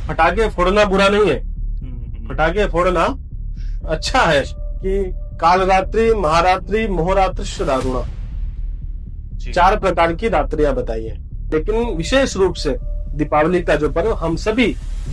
फटाके फोड़ना बुरा नहीं है, फटाके फोड़ना अच्छा है कि कालरात्रि, महारात्रि, मोहरात्रि, दारुणा, जी। 4 प्रकार की रात्रियां बताई हैं। लेकिन विशेष रूप से दीपावली का जो पर्व हम सभी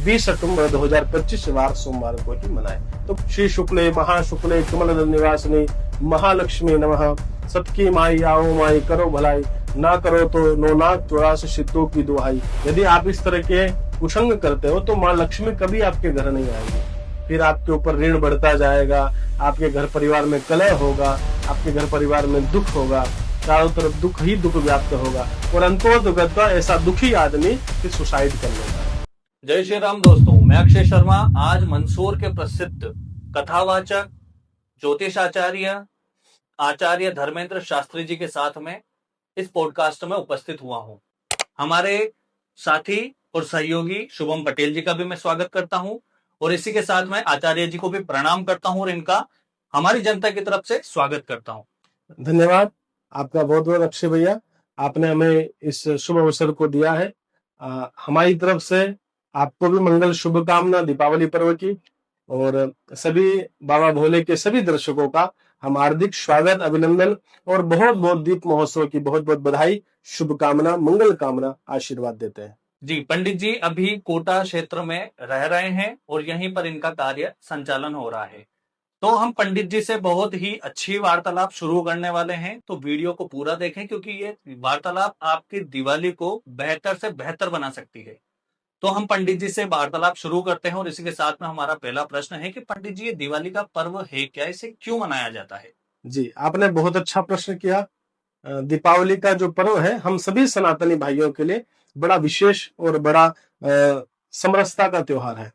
20 अक्टूबर 2025 वार सोमवार को ही मनाए। तो श्री शुक्ले महाशुक्ले कमल निवासिनी महालक्ष्मी नमः, सबकी माई आओ माई करो भलाई, ना करो तो नो नाक चौरास सिद्धों की दुहाई। यदि आप इस तरह के कुसंग करते हो तो माँ लक्ष्मी कभी आपके घर नहीं आएगी, फिर आपके ऊपर ऋण बढ़ता जाएगा, आपके घर परिवार में कलह होगा, आपके घर परिवार में दुख होगा, चारों तरफ दुख ही दुख व्याप्त होगा और अंतोगत्वा ऐसा दुखी आदमी फिर सुसाइड कर लेता है। जय श्री राम दोस्तों, मैं अक्षय शर्मा आज मंदसौर के प्रसिद्ध कथावाचक, ज्योतिष आचार्य, आचार्य धर्मेंद्र शास्त्री जी के साथ में इस पॉडकास्ट में उपस्थित हुआ हूं। हमारे साथी और सहयोगी शुभम पटेल जी का भी मैं स्वागत करता हूं और इसी के साथ में आचार्य जी को भी प्रणाम करता हूं और इनका हमारी जनता की तरफ से स्वागत करता हूं। धन्यवाद आपका बहुत बहुत अक्षय भैया, आपने हमें इस शुभ अवसर को दिया है। हमारी तरफ से आपको भी मंगल शुभकामना दीपावली पर्व की, और सभी बाबा भोले के सभी दर्शकों का हम हार्दिक स्वागत, अभिनंदन और बहुत बहुत दीप महोत्सव की बहुत बहुत बधाई, शुभकामना, मंगल कामना, आशीर्वाद देते हैं। जी, पंडित जी अभी कोटा क्षेत्र में रह रहे हैं और यहीं पर इनका कार्य संचालन हो रहा है। तो हम पंडित जी से बहुत ही अच्छी वार्तालाप शुरू करने वाले हैं, तो वीडियो को पूरा देखें क्योंकि ये वार्तालाप आपकी दिवाली को बेहतर से बेहतर बना सकती है। तो हम पंडित जी से वार्तालाप शुरू करते हैं और इसी के साथ में हमारा पहला प्रश्न है कि पंडित जी ये दिवाली का पर्व है क्या, इसे क्यों मनाया जाता है? जी, आपने बहुत अच्छा प्रश्न किया। दीपावली का जो पर्व है हम सभी सनातनी भाइयों के लिए बड़ा विशेष और बड़ा समरसता का त्योहार है।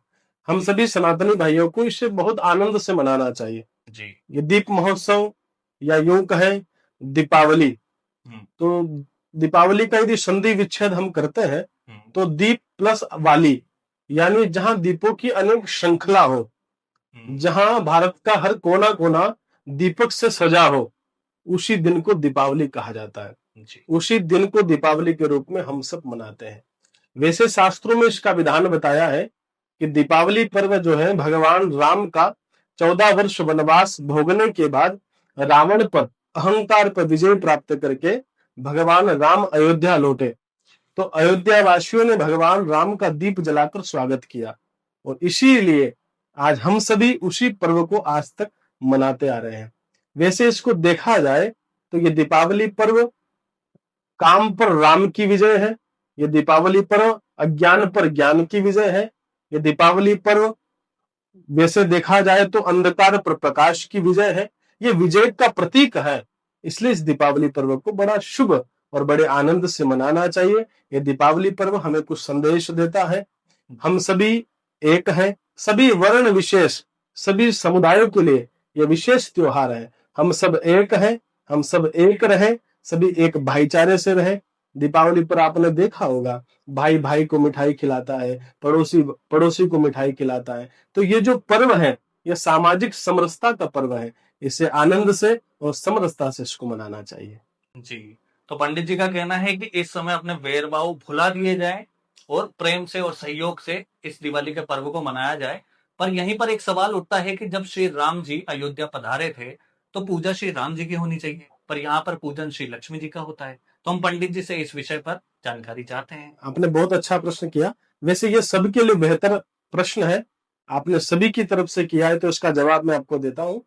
हम सभी सनातनी भाइयों को इसे बहुत आनंद से मनाना चाहिए। जी। ये दीप महोत्सव या यूं कहें दीपावली, तो दीपावली का यदि संधि विच्छेद हम करते हैं तो दीप प्लस वाली, यानी जहां दीपों की अनेक श्रृंखला हो, जहां भारत का हर कोना कोना दीपक से सजा हो, उसी दिन को दीपावली कहा जाता है। जी। उसी दिन को दीपावली के रूप में हम सब मनाते हैं। वैसे शास्त्रों में इसका विधान बताया है कि दीपावली पर्व जो है भगवान राम का 14 वर्ष वनवास भोगने के बाद रावण पर अहंकार पर विजय प्राप्त करके भगवान राम अयोध्या लौटे, तो अयोध्या वासियों ने भगवान राम का दीप जलाकर स्वागत किया और इसीलिए आज हम सभी उसी पर्व को आज तक मनाते आ रहे हैं। वैसे इसको देखा जाए तो ये दीपावली पर्व काम पर राम की विजय है, ये दीपावली पर्व अज्ञान पर ज्ञान की विजय है, ये दीपावली पर्व वैसे देखा जाए तो अंधकार पर प्रकाश की विजय है, ये विजय का प्रतीक है। इसलिए इस दीपावली पर्व को बड़ा शुभ और बड़े आनंद से मनाना चाहिए। ये दीपावली पर्व हमें कुछ संदेश देता है। हम सभी एक हैं, सभी वर्ण विशेष, सभी समुदायों के लिए ये विशेष त्योहार है। हम सब एक हैं, हम सब एक रहें, सभी एक भाईचारे से रहें। दीपावली पर आपने देखा होगा भाई भाई को मिठाई खिलाता है, पड़ोसी पड़ोसी को मिठाई खिलाता है। तो ये जो पर्व है ये सामाजिक समरसता का पर्व है, इसे आनंद से और समरसता से इसको मनाना चाहिए। जी, तो पंडित जी का कहना है कि इस समय अपने वेर भाव भुला दिए जाए और प्रेम से और सहयोग से इस दिवाली के पर्व को मनाया जाए। पर यहीं पर एक सवाल उठता है कि जब श्री राम जी अयोध्या पधारे थे तो पूजा श्री राम जी की होनी चाहिए, पर यहाँ पर पूजन श्री लक्ष्मी जी का होता है। तो हम पंडित जी से इस विषय पर जानकारी चाहते हैं। आपने बहुत अच्छा प्रश्न किया। वैसे ये सबके लिए बेहतर प्रश्न है, आपने सभी की तरफ से किया है, तो इसका जवाब मैं आपको देता हूं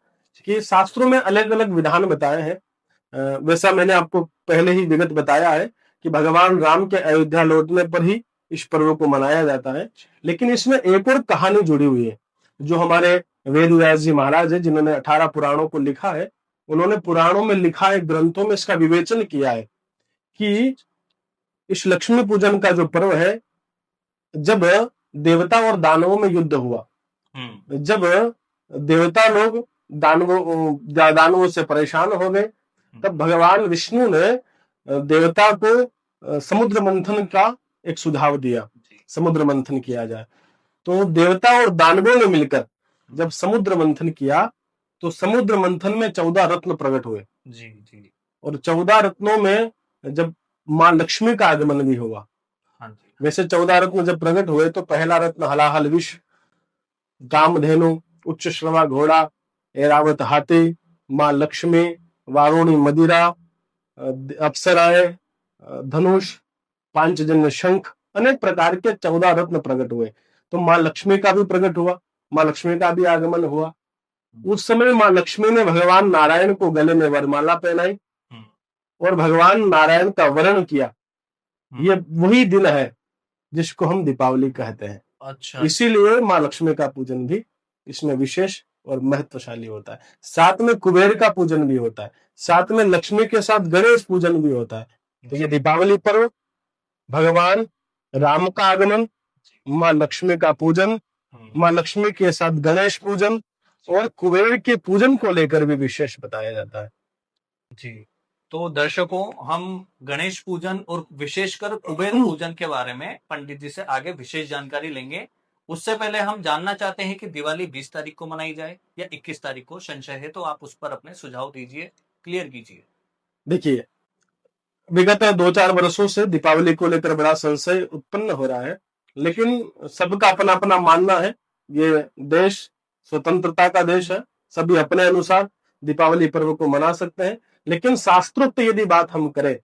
कि शास्त्रों में अलग अलग विधान बताए हैं। वैसा मैंने आपको पहले ही विगत बताया है कि भगवान राम के अयोध्या लौटने पर ही इस पर्व को मनाया जाता है। लेकिन इसमें एक और कहानी जुड़ी हुई है, जो हमारे वेद व्यास जी महाराज है जिन्होंने 18 पुराणों को लिखा है। उन्होंने पुराणों में लिखा है, ग्रंथों में इसका विवेचन किया है कि इस लक्ष्मी पूजन का जो पर्व है, जब देवता और दानवों में युद्ध हुआ, जब देवता लोग दानवों से परेशान हो गए, तब भगवान विष्णु ने देवता को समुद्र मंथन का एक सुझाव दिया, समुद्र मंथन किया जाए। तो देवता और दानवों ने मिलकर जब समुद्र मंथन किया तो समुद्र मंथन में 14 रत्न प्रकट हुए। जी जी। और 14 रत्नों में जब मां लक्ष्मी का आगमन भी हुआ, हाँ जी। वैसे 14 रत्न जब प्रकट हुए तो पहला रत्न हलाहल विष, कामधेनु, उच्च श्रवा घोड़ा, ऐरावत हाथी, माँ लक्ष्मी, वारुणी मदिरा, अप्सराएं, धनुष, पांचजन्य शंख, अनेक प्रकार के 14 रत्न प्रकट हुए। तो माँ लक्ष्मी का भी प्रकट हुआ, माँ लक्ष्मी का भी आगमन हुआ। उस समय माँ लक्ष्मी ने भगवान नारायण को गले में वरमाला पहनाई और भगवान नारायण का वरण किया। ये वही दिन है जिसको हम दीपावली कहते हैं। अच्छा। इसीलिए माँ लक्ष्मी का पूजन भी इसमें विशेष और महत्वशाली होता है। साथ में कुबेर का पूजन भी होता है, साथ में लक्ष्मी के साथ गणेश पूजन भी होता है। तो ये दीपावली पर्व भगवान राम का आगमन, माँ लक्ष्मी का पूजन, माँ लक्ष्मी के साथ गणेश पूजन और कुबेर के पूजन को लेकर भी विशेष बताया जाता है। जी, तो दर्शकों, हम गणेश पूजन और विशेषकर कुबेर पूजन के बारे में पंडित जी से आगे विशेष जानकारी लेंगे। उससे पहले हम जानना चाहते हैं कि दिवाली 20 तारीख को मनाई जाए या 21 तारीख को, संशय है तो आप उस पर अपने सुझाव दीजिए, क्लियर कीजिए। देखिए, विगत 2-4 वर्षों से दीपावली को लेकर बड़ा संशय उत्पन्न हो रहा है, लेकिन सबका अपना अपना मानना है। ये देश स्वतंत्रता का देश है, सभी अपने अनुसार दीपावली पर्व को मना सकते हैं, लेकिन शास्त्रोक्त यदि बात हम करें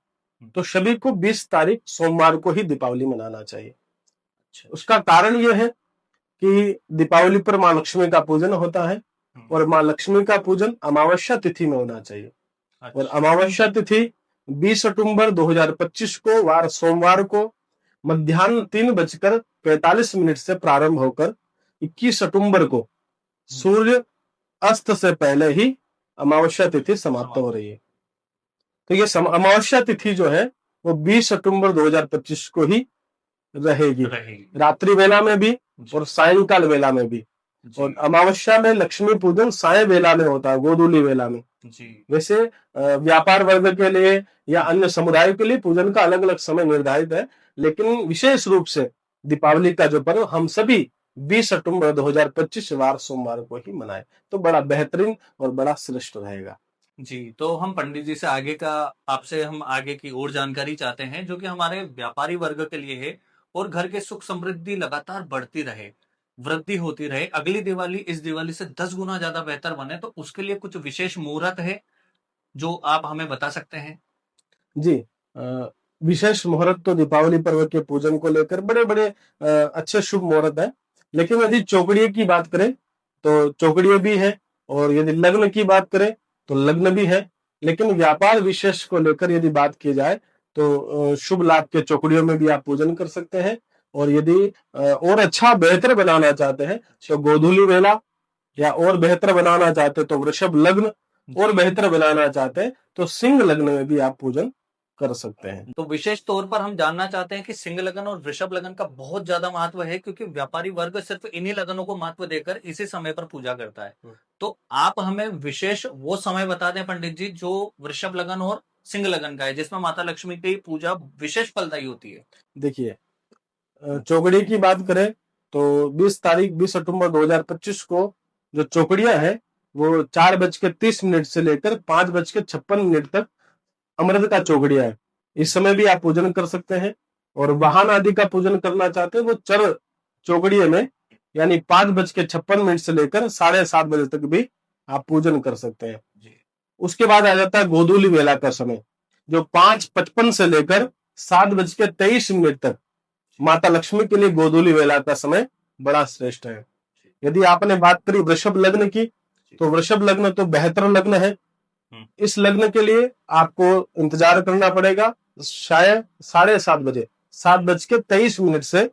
तो सभी को 20 तारीख सोमवार को ही दीपावली मनाना चाहिए। उसका कारण यह है कि दीपावली पर माँ लक्ष्मी का पूजन होता है और माँ लक्ष्मी का पूजन अमावस्या तिथि में होना चाहिए। और अमावस्या तिथि 20 अक्टूबर 2025 को वार सोमवार को मध्याह्न 3:45 से प्रारंभ होकर 21 अक्टूबर को सूर्य अस्त से पहले ही अमावस्या तिथि समाप्त हो रही है। तो ये अमावस्या तिथि जो है वो 20 अक्टूबर 2025 को ही रहेगी, रात्रि वेला में भी और सायंकाल वेला में भी। और अमावस्या में लक्ष्मी पूजन साय वेला में होता है, गोधूली वेला में। वैसे व्यापार वर्ग के लिए या अन्य समुदाय के लिए पूजन का अलग अलग समय निर्धारित है, लेकिन विशेष रूप से दीपावली का जो पर्व हम सभी 20 अक्टूबर 2025 वार सोमवार को ही मनाए तो बड़ा बेहतरीन और बड़ा श्रेष्ठ रहेगा। जी, तो हम पंडित जी से आपसे हम आगे की और जानकारी चाहते हैं, जो कि हमारे व्यापारी वर्ग के लिए है, और घर के सुख समृद्धि लगातार बढ़ती रहे, वृद्धि होती रहे, अगली दिवाली इस दिवाली से 10 गुना ज्यादा बेहतर बने, तो उसके लिए कुछ विशेष मुहूर्त है जो आप हमें बता सकते हैं? जी, विशेष मुहूर्त तो दीपावली पर्व के पूजन को लेकर बड़े बड़े अच्छे शुभ मुहूर्त है, लेकिन यदि चौकड़िए की बात करें तो चौकड़िए भी है, और यदि लग्न की बात करें तो लग्न भी है। लेकिन व्यापार विशेष को लेकर यदि बात की जाए तो शुभ लाभ के चौकड़ियों में भी आप पूजन कर सकते हैं। और यदि और अच्छा बेहतर बनाना चाहते हैं तो गोधूली वेला, या और बेहतर बनाना चाहते तो वृषभ लग्न, और बेहतर बनाना चाहते हैं तो सिंह लग्न में भी आप पूजन कर सकते हैं। तो विशेष तौर पर हम जानना चाहते हैं कि सिंह लगन और वृषभ लगन का बहुत ज्यादा महत्व है, क्योंकि व्यापारी वर्ग सिर्फ इन्हीं लगनों को महत्व देकर इसी समय पर पूजा करता है। तो आप हमें विशेष वो समय बता दें पंडित जी जो वृषभ लगन और सिंह लगन का है, जिसमें माता लक्ष्मी की पूजा विशेष फलदायी होती है। देखिए, चौकड़ी की बात करें तो 20 अक्टूबर 2025 को जो चौकड़ियां है वो 4:30 से लेकर 5:56 तक अमृत का चौकड़िया है। इस समय भी आप पूजन कर सकते हैं। और वाहन आदि का पूजन करना चाहते हैं वो चर चौकड़िए में, यानी 5:56 से लेकर 7:30 बजे तक भी आप पूजन कर सकते हैं। उसके बाद आ जाता है गोधूली वेला का समय, जो 5:55 से लेकर 7:23 तक माता लक्ष्मी के लिए गोधूली वेला का समय बड़ा श्रेष्ठ है। यदि आपने बात करी वृषभ लग्न की, तो वृषभ लग्न तो बेहतर लग्न है। इस लग्न के लिए आपको इंतजार करना पड़ेगा शायद 7:30 बजे, 7:23 से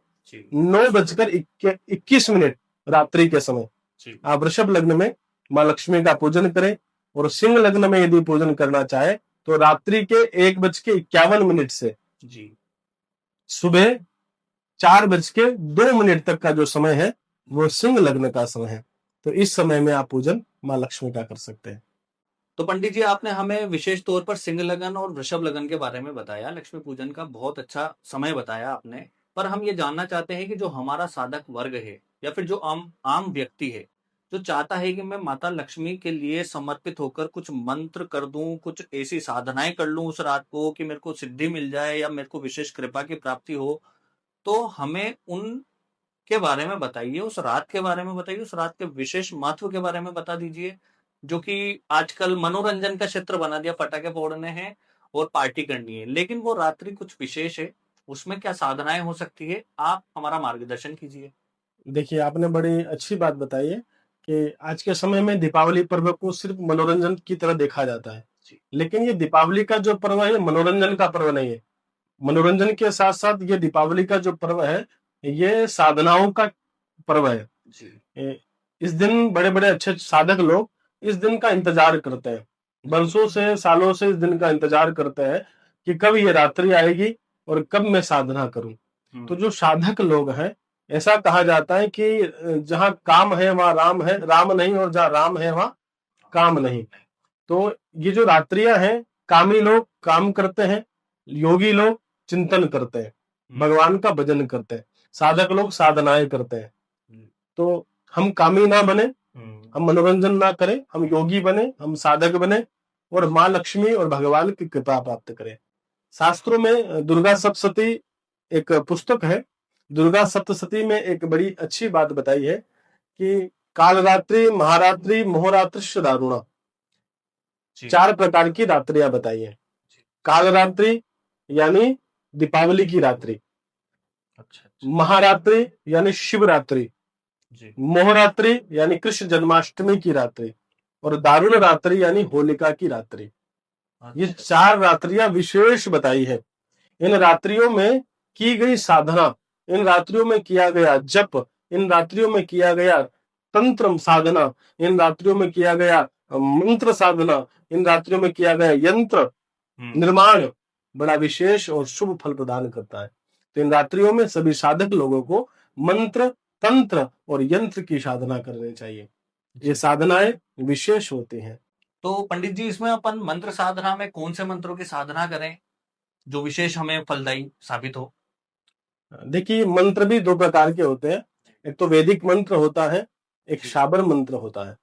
9:21 रात्रि के समय आप वृषभ लग्न में माँ लक्ष्मी का पूजन करें। और सिंह लग्न में यदि पूजन करना चाहे तो रात्रि के 1:51 से सुबह 4:02 तक का जो समय है वो सिंह लग्न का समय है। तो इस समय में आप पूजन माँ लक्ष्मी का कर सकते हैं। तो पंडित जी, आपने हमें विशेष तौर पर सिंह लगन और वृषभ लगन के बारे में बताया, लक्ष्मी पूजन का बहुत अच्छा समय बताया आपने। पर हम ये जानना चाहते हैं कि जो हमारा साधक वर्ग है या फिर जो आम आम व्यक्ति है जो चाहता है कि मैं माता लक्ष्मी के लिए समर्पित होकर कुछ मंत्र कर दूं, कुछ ऐसी साधनाएं कर लूं उस रात को कि मेरे को सिद्धि मिल जाए या मेरे को विशेष कृपा की प्राप्ति हो, तो हमें उन के बारे में बताइए, उस रात के बारे में बताइए, उस रात के विशेष महत्व के बारे में बता दीजिए, जो कि आजकल मनोरंजन का क्षेत्र बना दिया, पटाखे फोड़ने हैं और पार्टी करनी है, लेकिन वो रात्रि कुछ विशेष है, उसमें क्या साधनाएं हो सकती है, आप हमारा मार्गदर्शन कीजिए। देखिए, आपने बड़ी अच्छी बात बताई है कि आज के समय में दीपावली पर्व को सिर्फ मनोरंजन की तरह देखा जाता है। जी। लेकिन ये दीपावली का जो पर्व है, मनोरंजन का पर्व नहीं है। मनोरंजन के साथ-साथ ये दीपावली का जो पर्व है, ये साधनाओं का पर्व है। जी। इस दिन बड़े-बड़े अच्छे साधक लोग इस दिन का इंतजार करते हैं। बरसों से, सालों से इस दिन का इंतजार करते हैं कि कब ये रात्रि आएगी और कब मैं साधना करूं। तो जो साधक लोग हैं, ऐसा कहा जाता है कि जहां काम है वहां राम है, राम नहीं, और जहां राम है वहां काम नहीं। तो ये जो रात्रियां हैं, कामी लोग काम करते हैं, योगी लोग चिंतन करते हैं, भगवान का भजन करते हैं, साधक लोग साधनाएं करते हैं। तो हम कामी ना बने, हम मनोरंजन ना करें, हम योगी बने, हम साधक बने और माँ लक्ष्मी और भगवान की कृपा प्राप्त करें। शास्त्रों में दुर्गा सप्तशती एक पुस्तक है। दुर्गा सप्तशती में एक बड़ी अच्छी बात बताई है कि कालरात्रि, महारात्रि, मोहरात्रिश्च दारुणा, जी। 4 प्रकार की रात्रियां बताई है। कालरात्रि यानी दीपावली की रात्रि, अच्छा, अच्छा। महारात्रि यानी शिवरात्रि, जी। मोहरात्रि यानी कृष्ण जन्माष्टमी की रात्रि, और दारुण रात्रि यानी होलिका की रात्रि। ये अच्छा। 4 रात्रियां विशेष बताई है। इन रात्रियों में की गई साधना, इन रात्रियों में किया गया जप, इन रात्रियों में किया गया तंत्र साधना, इन रात्रियों में किया गया मंत्र साधना, इन रात्रियों में किया गया यंत्र निर्माण बड़ा विशेष और शुभ फल प्रदान करता है। तो इन रात्रियों में सभी साधक लोगों को मंत्र, तंत्र और यंत्र की साधना करनी चाहिए। ये साधनाएं विशेष होती हैं। तो पंडित जी, इसमें अपन मंत्र साधना में कौन से मंत्रों की साधना करें जो विशेष हमें फलदायी साबित हो? देखिए, मंत्र भी 2 प्रकार के होते हैं। एक तो वैदिक मंत्र होता है, एक शाबर मंत्र होता है।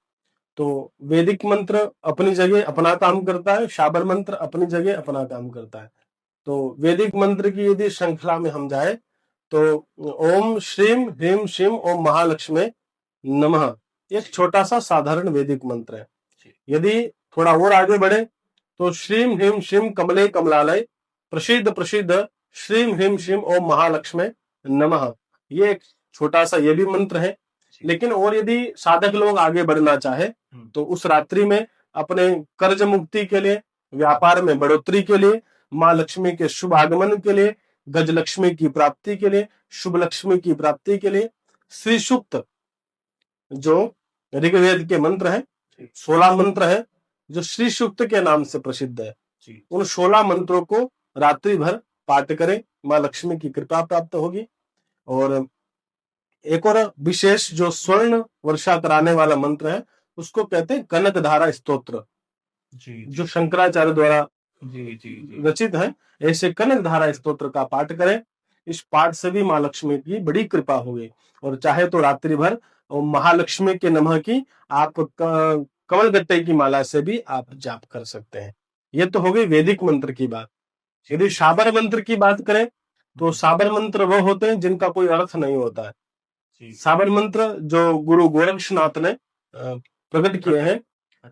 तो वैदिक मंत्र अपनी जगह अपना काम करता है, शाबर मंत्र अपनी जगह अपना काम करता है। तो वैदिक मंत्र की यदि श्रृंखला में हम जाए तो ओम श्रीम ह्रीम श्रीम ओम महालक्ष्मी नमः, एक छोटा सा साधारण वैदिक मंत्र है। यदि थोड़ा और आगे बढ़े तो श्रीम ह्रीम श्रीम कमले कमलालय प्रसिद्ध प्रसिद्ध श्रीम ह्रीम श्रीम ओम महालक्ष्मी नमः, ये एक छोटा सा ये भी मंत्र है। लेकिन और यदि साधक लोग आगे बढ़ना चाहे तो उस रात्रि में अपने कर्ज मुक्ति के लिए, व्यापार में बढ़ोतरी के लिए, माँ लक्ष्मी के शुभ आगमन के लिए, गज लक्ष्मी की प्राप्ति के लिए, शुभ लक्ष्मी की प्राप्ति के लिए श्री सूक्त, जो ऋग्वेद के मंत्र है, 16 मंत्र है जो श्री सूक्त के नाम से प्रसिद्ध है, उन 16 मंत्रों को रात्रि भर पाठ करें, माँ लक्ष्मी की कृपा प्राप्त होगी। और एक और विशेष जो स्वर्ण वर्षा कराने वाला मंत्र है उसको कहते हैं कनक धारा स्तोत्र, जो शंकराचार्य द्वारा रचित है। ऐसे कनक धारा स्तोत्र का पाठ करें, इस पाठ से भी माँ लक्ष्मी की बड़ी कृपा होगी। और चाहे तो रात्रि भर महालक्ष्मी के नमः की आप कमल गट्टे की माला से भी आप जाप कर सकते हैं। ये तो हो गई वैदिक मंत्र की बात। यदि शाबर मंत्र की बात करें तो शाबर मंत्र वो होते हैं जिनका कोई अर्थ नहीं होता है। शाबर मंत्र जो गुरु गोरक्षनाथ ने प्रकट किए हैं,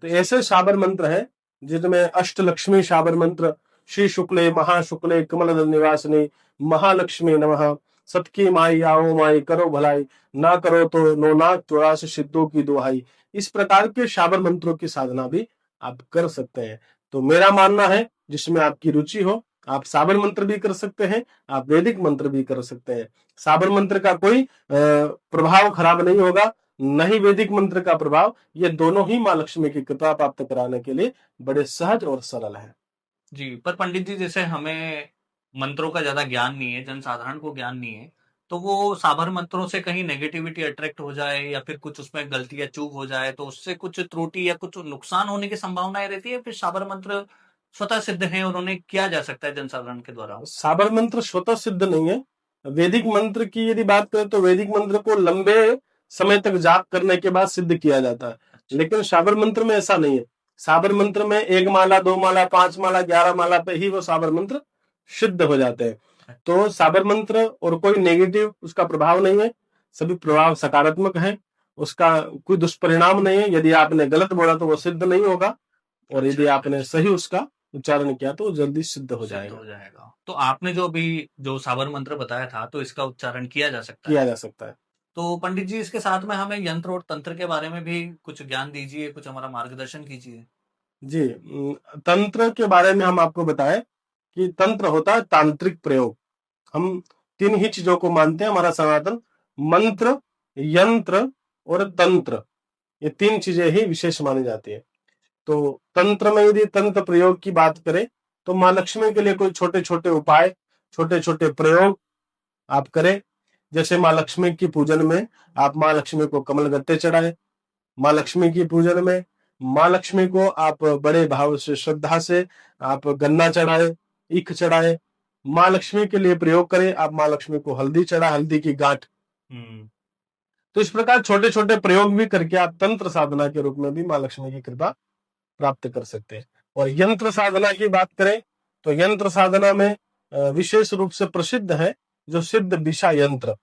तो ऐसे शाबर मंत्र हैं जिनमें अष्टलक्ष्मी शाबर मंत्र, श्री शुक्ले महाशुक्ले कमलदल निवासिनी महालक्ष्मी नमः, सतकी माई आओ माई करो भलाई, ना करो तो नो नाथ 84 सिद्धों की दुहाई, इस प्रकार के शाबर मंत्रों की साधना भी आप कर सकते हैं। तो मेरा मानना है जिसमें आपकी रुचि हो आप शाबर मंत्र भी कर सकते हैं, आप वैदिक मंत्र भी कर सकते हैं। शाबर मंत्र का कोई प्रभाव खराब नहीं होगा, न ही वैदिक मंत्र का प्रभाव। ये दोनों ही माँ लक्ष्मी की कृपा प्राप्त कराने के लिए बड़े सहज और सरल है। जी, पर पंडित जी, जैसे हमें मंत्रों का ज्यादा ज्ञान नहीं है, जनसाधारण को ज्ञान नहीं है, तो वो साबर मंत्रों से कहीं नेगेटिविटी अट्रैक्ट हो जाए या फिर कुछ उसमें गलती या चूक हो जाए तो उससे कुछ त्रुटि या कुछ नुकसान होने की संभावनाएं रहती है, फिर साबर मंत्र स्वतः सिद्ध है और उन्हें किया जा सकता है जनसाधारण के द्वारा? साबर मंत्र स्वतः सिद्ध नहीं है। वैदिक मंत्र की यदि बात करें तो वैदिक मंत्र को लंबे समय तक जाप करने के बाद सिद्ध किया जाता है, लेकिन साबर मंत्र में ऐसा नहीं है। साबर मंत्र में 1 माला, 2 माला, 5 माला, 11 माला पे ही वो साबर मंत्र सिद्ध हो जाते हैं। तो साबर मंत्र और कोई नेगेटिव उसका प्रभाव नहीं है, सभी प्रभाव सकारात्मक है, उसका कोई दुष्परिणाम नहीं है। यदि आपने गलत बोला तो वो सिद्ध नहीं होगा, और यदि आपने सही उसका उच्चारण किया तो वो जल्दी सिद्ध हो जाएगा। तो आपने जो अभी जो साबर मंत्र बताया था, तो इसका उच्चारण किया जा सकता किया है। जा सकता है। तो पंडित जी, इसके साथ में हमें यंत्र और तंत्र के बारे में भी कुछ ज्ञान दीजिए, कुछ हमारा मार्गदर्शन कीजिए। जी, तंत्र के बारे में हम आपको बताएं कि तंत्र होता है तांत्रिक प्रयोग। हम तीन ही चीजों को मानते हैं हमारा सनातन: मंत्र, यंत्र और तंत्र। ये तीन चीजें ही विशेष मानी जाती है। तो तंत्र में यदि तंत्र प्रयोग की बात करें तो माँ लक्ष्मी के लिए कोई छोटे छोटे उपाय, छोटे छोटे प्रयोग आप करें। जैसे माँ लक्ष्मी की पूजन में आप माँ लक्ष्मी को कमल गत्ते चढ़ाए, माँ लक्ष्मी की पूजन में माँ लक्ष्मी को आप बड़े भाव से, श्रद्धा से आप गन्ना चढ़ाए, ईख चढ़ाए। माँ लक्ष्मी के लिए प्रयोग करें, आप माँ लक्ष्मी को हल्दी चढ़ा, हल्दी की गांठ। तो इस प्रकार छोटे छोटे प्रयोग भी करके आप तंत्र साधना के रूप में भी माँ लक्ष्मी की कृपा प्राप्त कर सकते हैं। और यंत्र साधना की बात करें तो यंत्र साधना में विशेष रूप से प्रसिद्ध है जो सिद्ध दिशा यंत्र,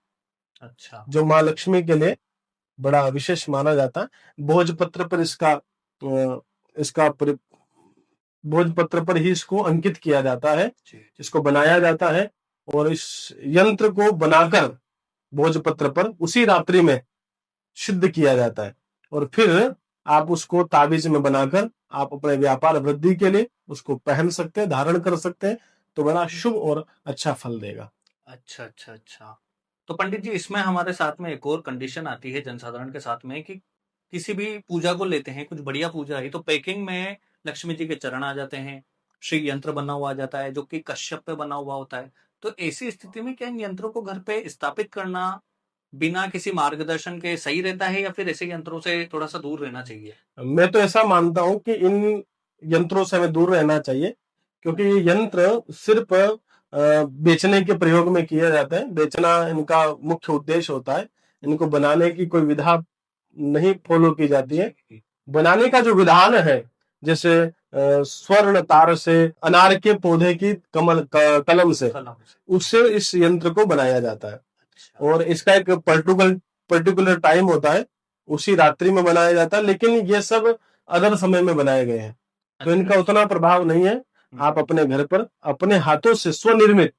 अच्छा। जो माँ लक्ष्मी के लिए बड़ा विशेष माना जाता है। भोजपत्र पर इसका भोजपत्र पर ही इसको अंकित किया जाता है, इसको बनाया जाता है, और इस यंत्र को बनाकर भोजपत्र पर उसी रात्रि में सिद्ध किया जाता है, और फिर आप उसको ताबीज में बनाकर आप अपने व्यापार वृद्धि के लिए उसको पहन सकते हैं, धारण कर सकते हैं, तो बड़ा शुभ और अच्छा फल देगा। अच्छा अच्छा अच्छा। तो पंडित जी, इसमें हमारे साथ में एक और कंडीशन आती है जनसाधारण के साथ में कि किसी भी पूजा को लेते हैं, कुछ बढ़िया पूजा है तो पैकिंग में लक्ष्मी जी के चरण आ जाते हैं, श्री यंत्र बना हुआ आ जाता है जो कि कश्यप पे बना हुआ होता है। तो ऐसी स्थिति में क्या इन यंत्रों को घर पे स्थापित करना बिना किसी मार्गदर्शन के सही रहता है, या फिर ऐसे यंत्रों से थोड़ा सा दूर रहना चाहिए? मैं तो ऐसा मानता हूं कि इन यंत्रों से हमें दूर रहना चाहिए, क्योंकि ये यंत्र सिर्फ बेचने के प्रयोग में किया जाता है। बेचना इनका मुख्य उद्देश्य होता है, इनको बनाने की कोई विधा नहीं फॉलो की जाती है। बनाने का जो विधान है, जैसे स्वर्ण तार से, अनार के पौधे की कलम से, उससे इस यंत्र को बनाया जाता है। और इसका एक पर्टिकुलर टाइम होता है, उसी रात्रि में बनाया जाता है, लेकिन ये सब अदर समय में बनाए गए हैं, तो इनका उतना प्रभाव नहीं है। आप अपने घर पर अपने हाथों से स्वनिर्मित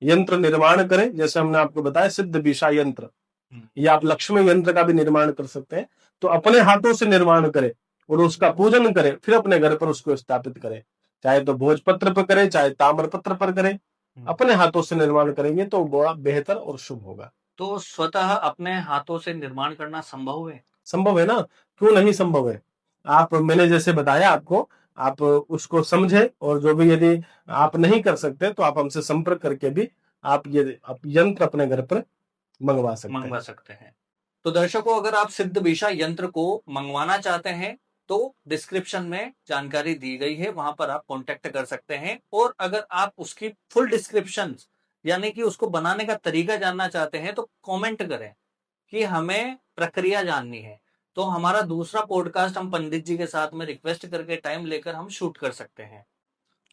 यंत्र निर्माण करें, जैसे हमने आपको बताया सिद्ध दिशा यंत्र, या आप लक्ष्मी यंत्र का भी निर्माण कर सकते हैं। तो अपने हाथों से निर्माण करें और उसका पूजन करें, फिर अपने घर पर उसको स्थापित करें। चाहे तो भोजपत्र पर करें, चाहे ताम्रपत्र पर करें, अपने हाथों से निर्माण करेंगे तो बड़ा बेहतर और शुभ होगा। तो स्वतः अपने हाथों से निर्माण करना संभव है? संभव है ना, क्यों नहीं संभव है। आप, मैंने जैसे बताया आपको, आप उसको समझे, और जो भी यदि आप नहीं कर सकते तो आप हमसे संपर्क करके भी आप यंत्र अपने घर पर मंगवा सकते हैं। तो दर्शकों, अगर आप सिद्ध विषा यंत्र को मंगवाना चाहते हैं तो डिस्क्रिप्शन में जानकारी दी गई है, वहां पर आप कांटेक्ट कर सकते हैं। और अगर आप उसकी फुल डिस्क्रिप्शन, यानी कि उसको बनाने का तरीका जानना चाहते हैं, तो कमेंट करें कि हमें प्रक्रिया जाननी है। तो हमारा दूसरा पॉडकास्ट हम पंडित जी के साथ में रिक्वेस्ट करके टाइम लेकर हम शूट कर सकते हैं।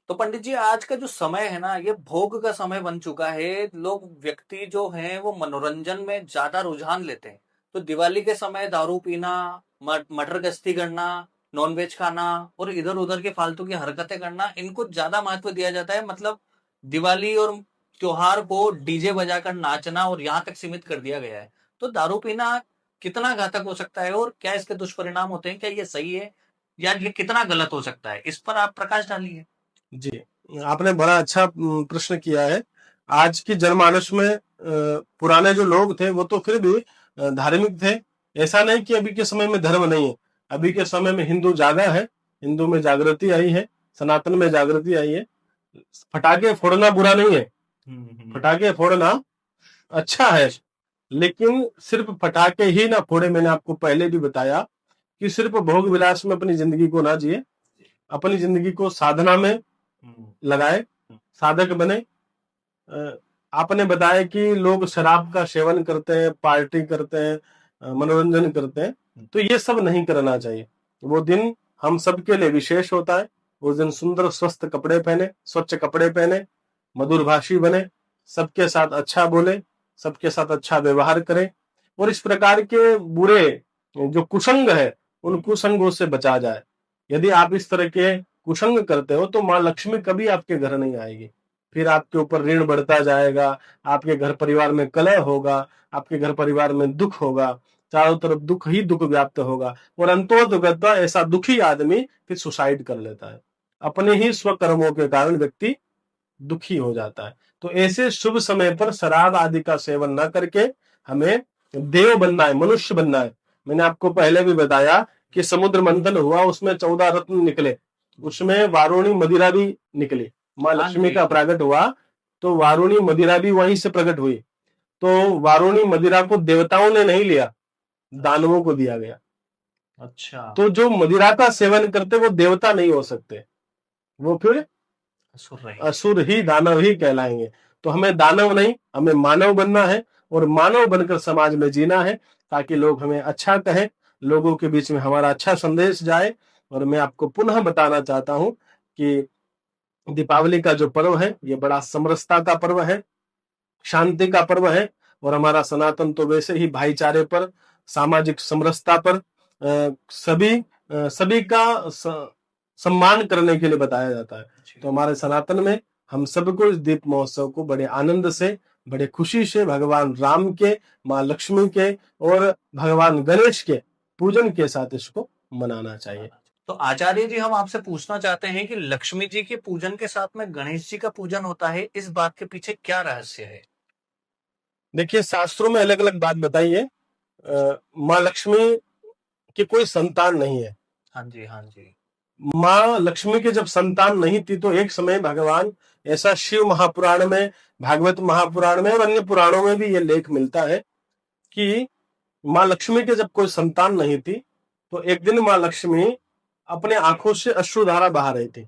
तो पंडित जी, आज का जो समय है ना, ये भोग का समय बन चुका है। लोग, व्यक्ति जो हैं वो मनोरंजन में ज्यादा रुझान लेते हैं। तो दिवाली के समय दारू पीना, मटर गश्ती करना, नॉनवेज खाना और इधर उधर के फालतू की हरकतें करना, इनको ज्यादा महत्व दिया जाता है। मतलब दिवाली और त्योहार को डीजे बजाकर नाचना और यहाँ तक सीमित कर दिया गया है। तो दारू पीना कितना घातक हो सकता है और क्या इसके दुष्परिणाम होते हैं? क्या ये सही है या ये कितना गलत हो सकता है? इस पर आप प्रकाश डालिए। जी, आपने बड़ा अच्छा प्रश्न किया है। आज की जनमानस में पुराने जो लोग थे वो तो फिर भी धार्मिक थे। ऐसा नहीं कि अभी के समय में धर्म नहीं है। अभी के समय में हिंदू ज्यादा है, हिंदू में जागृति आई है, सनातन में जागृति आई है। पटाखे फोड़ना बुरा नहीं है, पटाखे फोड़ना अच्छा है, लेकिन सिर्फ पटाखे ही ना फोड़े। मैंने आपको पहले भी बताया कि सिर्फ भोग विलास में अपनी जिंदगी को ना जिए, अपनी जिंदगी को साधना में लगाए, साधक बने। आपने बताया कि लोग शराब का सेवन करते हैं, पार्टी करते हैं, मनोरंजन करते हैं, तो ये सब नहीं करना चाहिए। वो दिन हम सबके लिए विशेष होता है। उस दिन सुंदर स्वस्थ कपड़े पहने, स्वच्छ कपड़े पहने, मधुर भाषी बने, सबके साथ अच्छा बोले, सबके साथ अच्छा व्यवहार करें और इस प्रकार के बुरे जो कुसंग है उन कुसंगों से बचा जाए। यदि आप इस तरह के कुसंग करते हो तो माँ लक्ष्मी कभी आपके घर नहीं आएगी। फिर आपके ऊपर ऋण बढ़ता जाएगा, आपके घर परिवार में कलह होगा, आपके घर परिवार में दुख होगा, चारों तरफ दुख ही दुख व्याप्त होगा और अंतोतगतः ऐसा दुखी आदमी फिर सुसाइड कर लेता है। अपने ही स्वकर्मों के कारण व्यक्ति दुखी हो जाता है। तो ऐसे शुभ समय पर शराब आदि का सेवन न करके हमें देव बनना है, मनुष्य बनना है। मैंने आपको पहले भी बताया कि समुद्र मंथन हुआ, उसमें 14 रत्न निकले, उसमें वारुणी मदिरा भी निकली। माँ हाँ लक्ष्मी जी। का प्रकट हुआ तो वारुणी मदिरा भी वहीं से प्रकट हुई। तो वारुणी मदिरा को देवताओं ने नहीं लिया, दानवों को दिया गया। अच्छा। तो जो मदिरा का सेवन करते वो देवता नहीं हो सकते, वो फिर असुर रहे। असुर ही, दानव ही कहलाएंगे। तो हमें दानव नहीं, हमें मानव बनना है और मानव बनकर समाज में जीना है ताकि लोग हमें अच्छा कहें, लोगों के बीच में हमारा अच्छा संदेश जाए। और मैं आपको पुनः बताना चाहता हूं कि दीपावली का जो पर्व है ये बड़ा समरसता का पर्व है, शांति का पर्व है और हमारा सनातन तो वैसे ही भाईचारे पर, सामाजिक समरसता पर, सभी का सम्मान करने के लिए बताया जाता है। तो हमारे सनातन में हम सबको इस दीप महोत्सव को बड़े आनंद से, बड़े खुशी से भगवान राम के, माँ लक्ष्मी के और भगवान गणेश के पूजन के साथ इसको मनाना चाहिए। तो आचार्य जी, हम आपसे पूछना चाहते हैं कि लक्ष्मी जी के पूजन के साथ में गणेश जी का पूजन होता है, इस बात के पीछे क्या रहस्य है? देखिए, शास्त्रों में अलग अलग बात बताई है। माँ लक्ष्मी की कोई संतान नहीं है। हाँ जी, हाँ जी। माँ लक्ष्मी के जब संतान नहीं थी तो एक समय भगवान, ऐसा शिव महापुराण में, भागवत महापुराण में और अन्य पुराणों में भी ये लेख मिलता है कि माँ लक्ष्मी के जब कोई संतान नहीं थी तो एक दिन माँ लक्ष्मी अपने आंखों से अश्रुधारा बहा रही थी।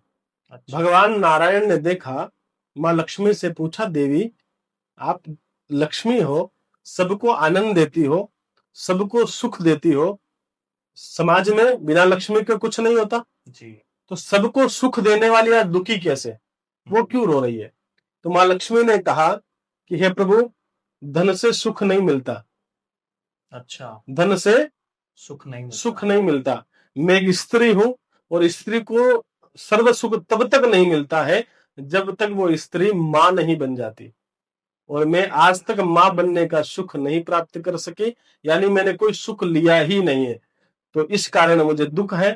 अच्छा। भगवान नारायण ने देखा, माँ लक्ष्मी से पूछा, देवी आप लक्ष्मी हो, सबको आनंद देती हो, सबको सुख देती हो, समाज में बिना लक्ष्मी के कुछ नहीं होता, जी। तो सबको सुख देने वाली आज दुखी कैसे, वो क्यों रो रही है? तो माँ लक्ष्मी ने कहा कि हे प्रभु, धन से सुख नहीं मिलता। अच्छा। धन से सुख नहीं मिलता। सुख नहीं मिलता। मैं एक स्त्री हूं और स्त्री को सर्व सुख तब तक नहीं मिलता है जब तक वो स्त्री मां नहीं बन जाती। और मैं आज तक मां बनने का सुख नहीं प्राप्त कर सकी, यानी मैंने कोई सुख लिया ही नहीं है, तो इस कारण मुझे दुख है।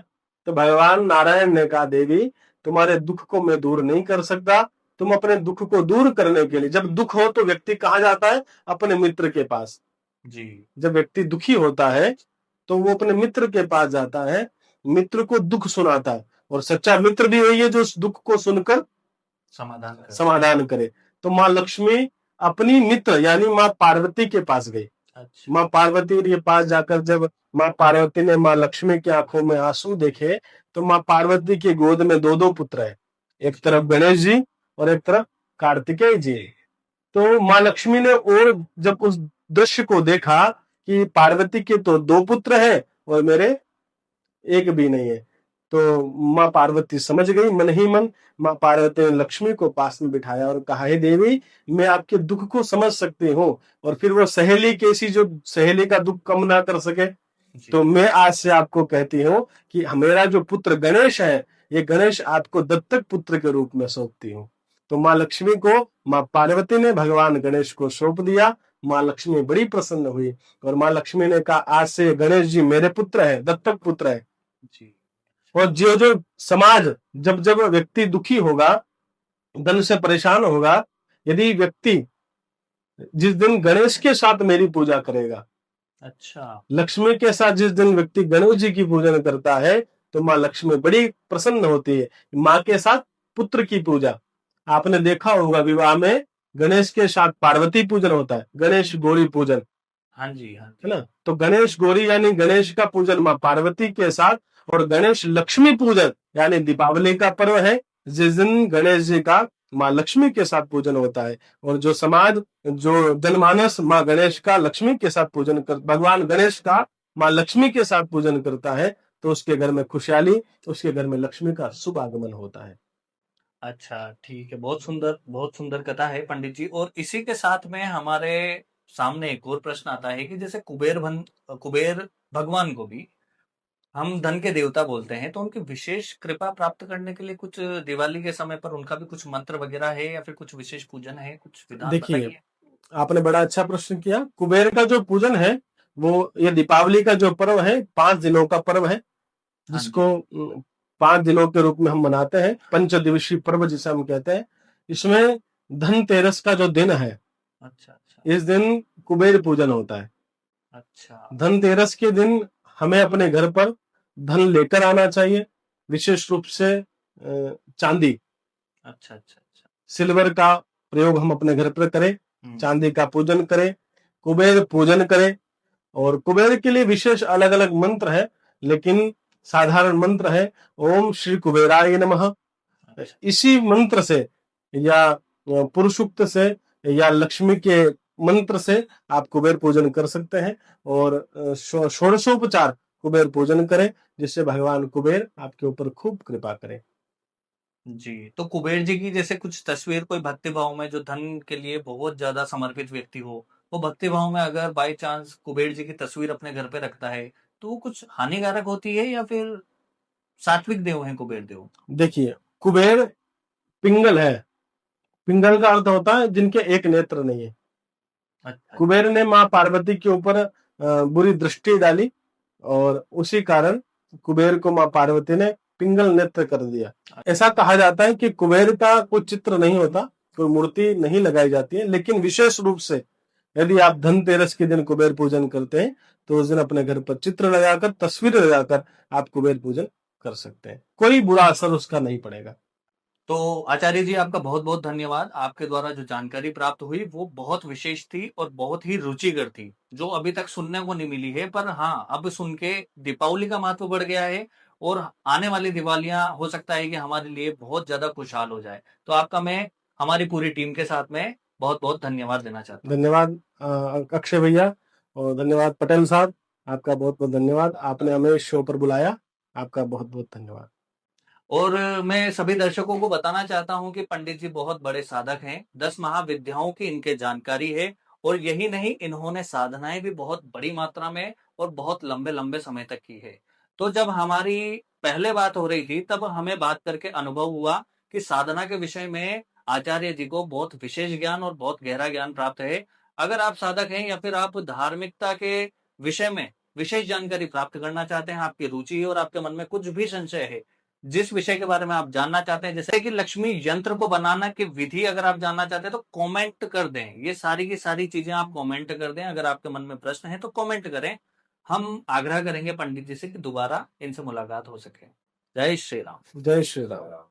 तो भगवान नारायण ने कहा, देवी तुम्हारे दुख को मैं दूर नहीं कर सकता। तुम अपने दुख को दूर करने के लिए, जब दुख हो तो व्यक्ति कहाँ जाता है? अपने मित्र के पास। जी। जब व्यक्ति दुखी होता है तो वो अपने मित्र के पास जाता है, मित्र को दुख सुनाता है और सच्चा मित्र भी वही है जो उस दुख को सुनकर समाधान करे। तो माँ लक्ष्मी अपनी मित्र यानी माँ पार्वती के पास गई। अच्छा। माँ पार्वती के पास जाकर जब माँ पार्वती ने माँ लक्ष्मी की आंखों में आंसू देखे तो माँ पार्वती की गोद में दो दो पुत्र है, एक तरफ गणेश जी और एक तरफ कार्तिकेय जी। तो माँ लक्ष्मी ने और जब उस दृश्य को देखा कि पार्वती के तो दो पुत्र हैं और मेरे एक भी नहीं है, तो माँ पार्वती समझ गई मन ही मन। माँ पार्वती ने लक्ष्मी को पास में बिठाया और कहा, हे देवी मैं आपके दुख को समझ सकती हूँ। और फिर वो सहेली कैसी जो सहेली का दुख कम ना कर सके। तो मैं आज से आपको कहती हूँ कि मेरा जो पुत्र गणेश है, ये गणेश आपको दत्तक पुत्र के रूप में सौंपती हूँ। तो माँ लक्ष्मी को माँ पार्वती ने भगवान गणेश को सौंप दिया। माँ लक्ष्मी बड़ी प्रसन्न हुई और माँ लक्ष्मी ने कहा, आज से गणेश जी मेरे पुत्र है, दत्तक पुत्र है। जी। और जो जो समाज, जब जब व्यक्ति दुखी होगा, धन से परेशान होगा, यदि व्यक्ति जिस दिन गणेश के साथ मेरी पूजा करेगा, अच्छा, लक्ष्मी के साथ जिस दिन व्यक्ति गणेश जी की पूजन करता है तो माँ लक्ष्मी बड़ी प्रसन्न होती है। माँ के साथ पुत्र की पूजा, आपने देखा होगा विवाह में गणेश के साथ पार्वती पूजन होता है, गणेश गौरी पूजन। हाँ जी, हाँ है ना? तो गणेश गौरी यानी गणेश का पूजन माँ पार्वती के साथ, और गणेश लक्ष्मी पूजन यानी दीपावली का पर्व है जिस दिन गणेश जी का माँ लक्ष्मी के साथ पूजन होता है। और जो समाज, जो जनमानस माँ गणेश का लक्ष्मी के साथ पूजन कर, भगवान गणेश का माँ लक्ष्मी के साथ पूजन करता है तो उसके घर में खुशहाली, उसके घर में लक्ष्मी का शुभ आगमन होता है। अच्छा, ठीक है। बहुत सुंदर कथा है पंडित जी। और इसी के साथ में हमारे सामने एक और प्रश्न आता है कि जैसे कुबेर भगवान को भी हम धन के देवता बोलते हैं, तो उनकी विशेष कृपा प्राप्त करने के लिए कुछ दिवाली के समय पर उनका भी कुछ मंत्र वगैरह है या फिर कुछ विशेष पूजन है? कुछ विधान देखिए, बताइए। आपने बड़ा अच्छा प्रश्न किया। कुबेर का जो पूजन है, वो ये दीपावली का जो पर्व है, 5 दिनों का पर्व है, हाँ जिसको जी। 5 दिनों के रूप में हम मनाते हैं, पंचदिवसीय पर्व जिसे हम कहते हैं। इसमें धनतेरस का जो दिन है, अच्छा, अच्छा। इस दिन कुबेर पूजन होता है। अच्छा, धनतेरस के दिन हमें अपने घर पर धन लेकर आना चाहिए, विशेष रूप से चांदी, अच्छा, अच्छा, अच्छा। सिल्वर का प्रयोग हम अपने घर पर करें, हुँ। चांदी का पूजन करें, कुबेर पूजन करें। और कुबेर के लिए विशेष अलग अलग मंत्र है, लेकिन साधारण मंत्र है ओम श्री कुबेराय नमः। अच्छा, इसी मंत्र से या पुरुषुक्त से या लक्ष्मी के मंत्र से आप कुबेर पूजन कर सकते हैं। और षोडशोपचार कुबेर पूजन करें, जिससे भगवान कुबेर आपके ऊपर खूब कृपा करें। जी। तो कुबेर जी की जैसे कुछ तस्वीर कोई भक्ति भाव में जो धन के लिए बहुत ज़्यादा समर्पित व्यक्ति हो, वो भक्ति भाव में अगर बाय चांस कुबेर जी की तस्वीर अपने घर पे रखता है, तो वो कुछ हानिकारक होती है या फिर सात्विक देव हैं कुबेर देव? देखिए, कुबेर पिंगल है। पिंगल का अर्थ होता है जिनके एक नेत्र नहीं है। अच्छा, कुबेर ने मां पार्वती के ऊपर बुरी दृष्टि डाली, और उसी कारण कुबेर को मां पार्वती ने पिंगल नेत्र कर दिया। ऐसा कहा जाता है कि कुबेर का कोई चित्र नहीं होता, कोई मूर्ति नहीं लगाई जाती है, लेकिन विशेष रूप से यदि आप धनतेरस के दिन कुबेर पूजन करते हैं, तो उस दिन अपने घर पर चित्र लगाकर, तस्वीर लगाकर आप कुबेर पूजन कर सकते हैं। कोई बुरा असर उसका नहीं पड़ेगा। तो आचार्य जी आपका बहुत-बहुत धन्यवाद। आपके द्वारा जो जानकारी प्राप्त हुई वो बहुत विशेष थी और बहुत ही रुचिकर थी, जो अभी तक सुनने को नहीं मिली है। पर हाँ, अब सुन के दीपावली का महत्व बढ़ गया है और आने वाली दिवालियाँ हो सकता है कि हमारे लिए बहुत ज़्यादा खुशहाल हो जाए। तो आपका मैं हमारी पूरी टीम के साथ में बहुत-बहुत धन्यवाद देना चाहता हूँ। धन्यवाद अक्षय भैया, और धन्यवाद पटेल साहब। आपका बहुत बहुत धन्यवाद, आपने हमें इस शो पर बुलाया। आपका बहुत बहुत धन्यवाद। और मैं सभी दर्शकों को बताना चाहता हूँ कि पंडित जी बहुत बड़े साधक हैं। 10 महाविद्याओं की इनके जानकारी है और यही नहीं, इन्होंने साधनाएं भी बहुत बड़ी मात्रा में और बहुत लंबे-लंबे समय तक की है। तो जब हमारी पहले बात हो रही थी, तब हमें बात करके अनुभव हुआ कि साधना के विषय में आचार्य जी को बहुत विशेष ज्ञान और बहुत गहरा ज्ञान प्राप्त है। अगर आप साधक हैं या फिर आप धार्मिकता के विषय में विशेष जानकारी प्राप्त करना चाहते हैं, आपकी रुचि है और आपके मन में कुछ भी संशय है, जिस विषय के बारे में आप जानना चाहते हैं, जैसे कि लक्ष्मी यंत्र को बनाना की विधि अगर आप जानना चाहते हैं, तो कमेंट कर दें। ये सारी की सारी चीजें आप कमेंट कर दें। अगर आपके मन में प्रश्न है तो कमेंट करें। हम आग्रह करेंगे पंडित जी से कि दोबारा इनसे मुलाकात हो सके। जय श्री राम। जय श्री राम।